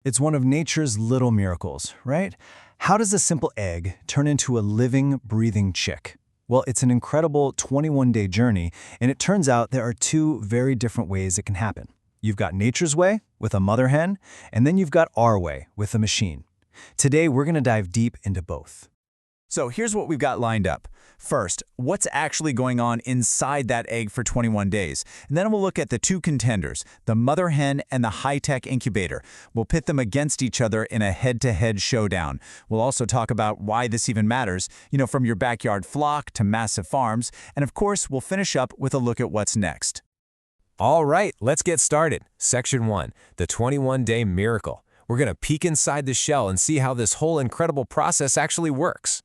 It's one of nature's little miracles, right? How does a simple egg turn into a living, breathing chick? Well, it's an incredible 21-day journey, and it turns out there are two very different ways it can happen. You've got nature's way, with a mother hen, and then you've got our way, with a machine. Today, we're going to dive deep into both. So here's what we've got lined up. First, what's actually going on inside that egg for 21 days? And then we'll look at the two contenders, the mother hen and the high-tech incubator. We'll pit them against each other in a head-to-head showdown. We'll also talk about why this even matters, from your backyard flock to massive farms. And of course, we'll finish up with a look at what's next. All right, let's get started. Section 1, the 21-day miracle. We're going to peek inside the shell and see how this whole incredible process actually works.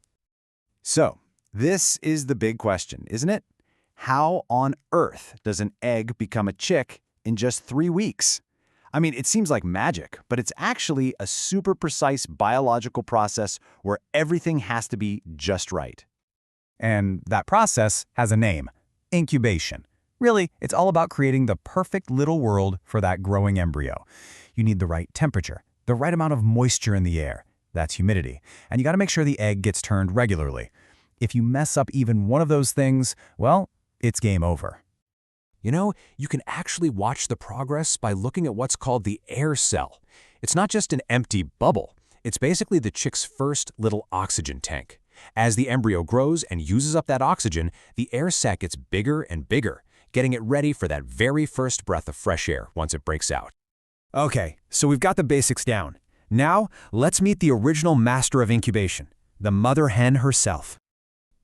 So, this is the big question, isn't it? How on earth does an egg become a chick in just 3 weeks? I mean, it seems like magic, but it's actually a super precise biological process where everything has to be just right. And that process has a name: incubation. Really, it's all about creating the perfect little world for that growing embryo. You need the right temperature, the right amount of moisture in the air. That's humidity. And you got to make sure the egg gets turned regularly. If you mess up even one of those things, well, it's game over. You can actually watch the progress by looking at what's called the air cell. It's not just an empty bubble. It's basically the chick's first little oxygen tank. As the embryo grows and uses up that oxygen, the air sac gets bigger and bigger, getting it ready for that very first breath of fresh air once it breaks out. Okay, so we've got the basics down. Now, let's meet the original master of incubation, the mother hen herself.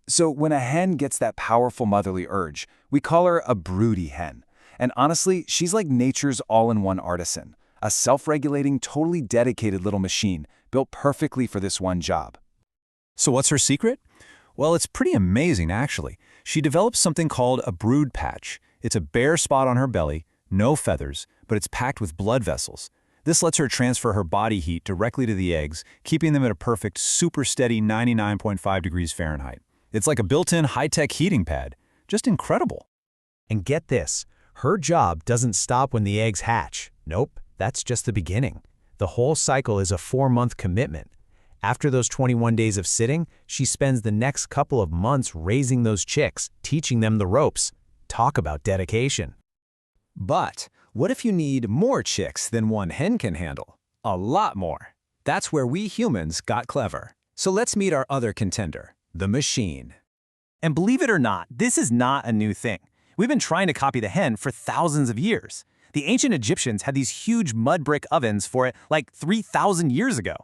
So when a hen gets that powerful motherly urge, we call her a broody hen. And honestly, she's like nature's all-in-one artisan, a self-regulating, totally dedicated little machine built perfectly for this one job. So what's her secret? Well, it's pretty amazing, actually. She develops something called a brood patch. It's a bare spot on her belly, no feathers, but it's packed with blood vessels. This lets her transfer her body heat directly to the eggs, keeping them at a perfect, super steady 99.5 degrees Fahrenheit. It's like a built-in high-tech heating pad. Just incredible. And get this, her job doesn't stop when the eggs hatch. Nope, that's just the beginning. The whole cycle is a 4-month commitment. After those 21 days of sitting, she spends the next couple of months raising those chicks, teaching them the ropes. Talk about dedication. But what if you need more chicks than one hen can handle? A lot more. That's where we humans got clever. So let's meet our other contender, the machine. And believe it or not, this is not a new thing. We've been trying to copy the hen for thousands of years. The ancient Egyptians had these huge mud brick ovens for it like 3,000 years ago.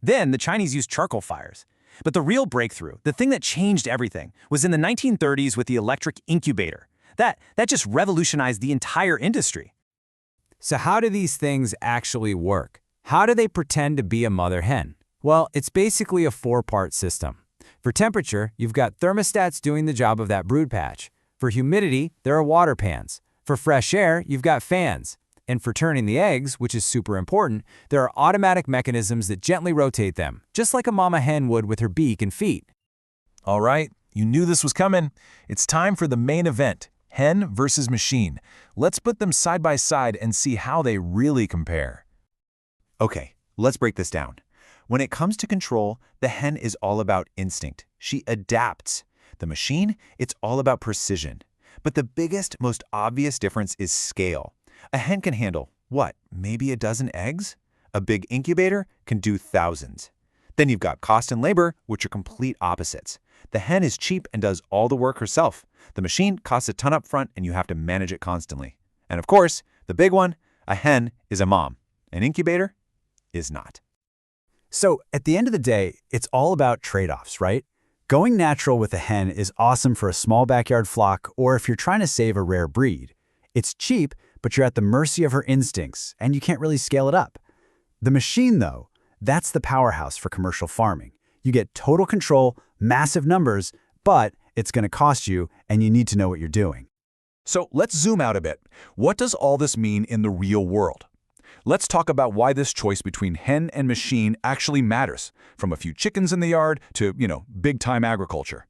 Then the Chinese used charcoal fires. But the real breakthrough, the thing that changed everything, was in the 1930s with the electric incubator. That just revolutionized the entire industry. So how do these things actually work? How do they pretend to be a mother hen? Well, it's basically a 4-part system. For temperature, you've got thermostats doing the job of that brood patch. For humidity, there are water pans. For fresh air, you've got fans. And for turning the eggs, which is super important, there are automatic mechanisms that gently rotate them, just like a mama hen would with her beak and feet. All right, you knew this was coming. It's time for the main event, hen versus machine. Let's put them side by side and see how they really compare. Okay, let's break this down. When it comes to control, the hen is all about instinct. She adapts. The machine, it's all about precision. But the biggest, most obvious difference is scale. A hen can handle, what, maybe a dozen eggs? A big incubator can do thousands. Then you've got cost and labor, which are complete opposites. The hen is cheap and does all the work herself. The machine costs a ton up front and you have to manage it constantly. And of course, the big one, a hen is a mom. An incubator is not. So at the end of the day, it's all about trade-offs, right? Going natural with a hen is awesome for a small backyard flock or if you're trying to save a rare breed. It's cheap, but you're at the mercy of her instincts, and you can't really scale it up. The machine, though, that's the powerhouse for commercial farming. You get total control, massive numbers, but it's going to cost you, and you need to know what you're doing. So let's zoom out a bit. What does all this mean in the real world? Let's talk about why this choice between hen and machine actually matters, from a few chickens in the yard to, big-time agriculture.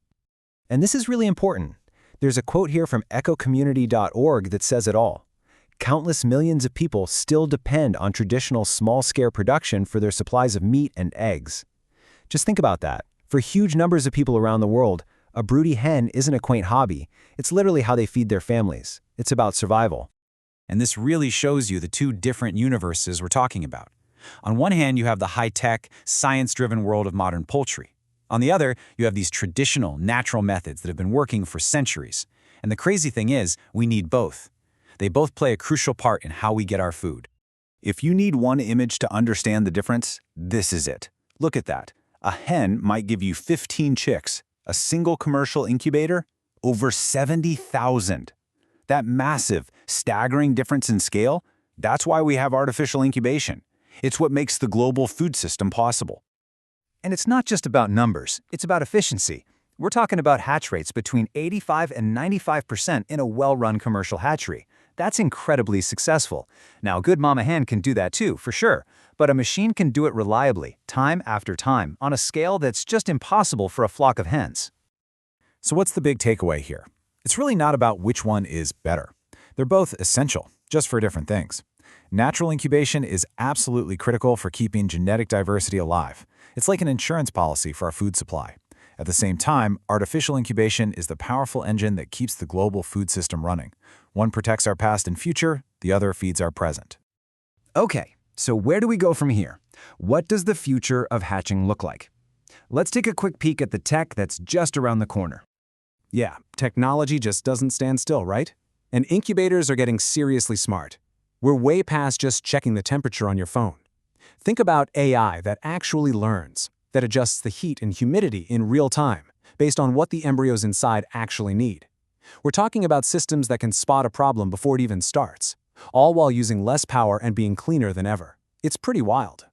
And this is really important. There's a quote here from ecocommunity.org that says it all. Countless millions of people still depend on traditional small-scale production for their supplies of meat and eggs. Just think about that. For huge numbers of people around the world, a broody hen isn't a quaint hobby. It's literally how they feed their families. It's about survival. And this really shows you the two different universes we're talking about. On one hand, you have the high-tech, science-driven world of modern poultry. On the other, you have these traditional, natural methods that have been working for centuries. And the crazy thing is, we need both. They both play a crucial part in how we get our food. If you need one image to understand the difference, this is it. Look at that. A hen might give you 15 chicks. A single commercial incubator? Over 70,000. That massive, staggering difference in scale, that's why we have artificial incubation. It's what makes the global food system possible. And it's not just about numbers, it's about efficiency. We're talking about hatch rates between 85 and 95% in a well-run commercial hatchery. That's incredibly successful. Now, a good mama hen can do that too, for sure, but a machine can do it reliably, time after time, on a scale that's just impossible for a flock of hens. So what's the big takeaway here? It's really not about which one is better. They're both essential, just for different things. Natural incubation is absolutely critical for keeping genetic diversity alive. It's like an insurance policy for our food supply. At the same time, artificial incubation is the powerful engine that keeps the global food system running. One protects our past and future, the other feeds our present. Okay, so where do we go from here? What does the future of hatching look like? Let's take a quick peek at the tech that's just around the corner. Yeah, technology just doesn't stand still, right? And incubators are getting seriously smart. We're way past just checking the temperature on your phone. Think about AI that actually learns, that adjusts the heat and humidity in real time, based on what the embryos inside actually need. We're talking about systems that can spot a problem before it even starts, all while using less power and being cleaner than ever. It's pretty wild.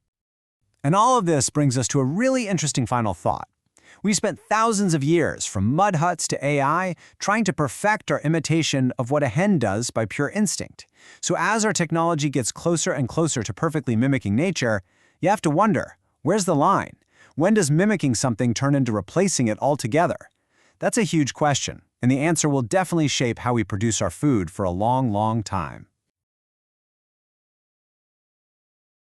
And all of this brings us to a really interesting final thought. We spent thousands of years, from mud huts to AI, trying to perfect our imitation of what a hen does by pure instinct. So as our technology gets closer and closer to perfectly mimicking nature, you have to wonder, where's the line? When does mimicking something turn into replacing it altogether? That's a huge question, and the answer will definitely shape how we produce our food for a long, long time.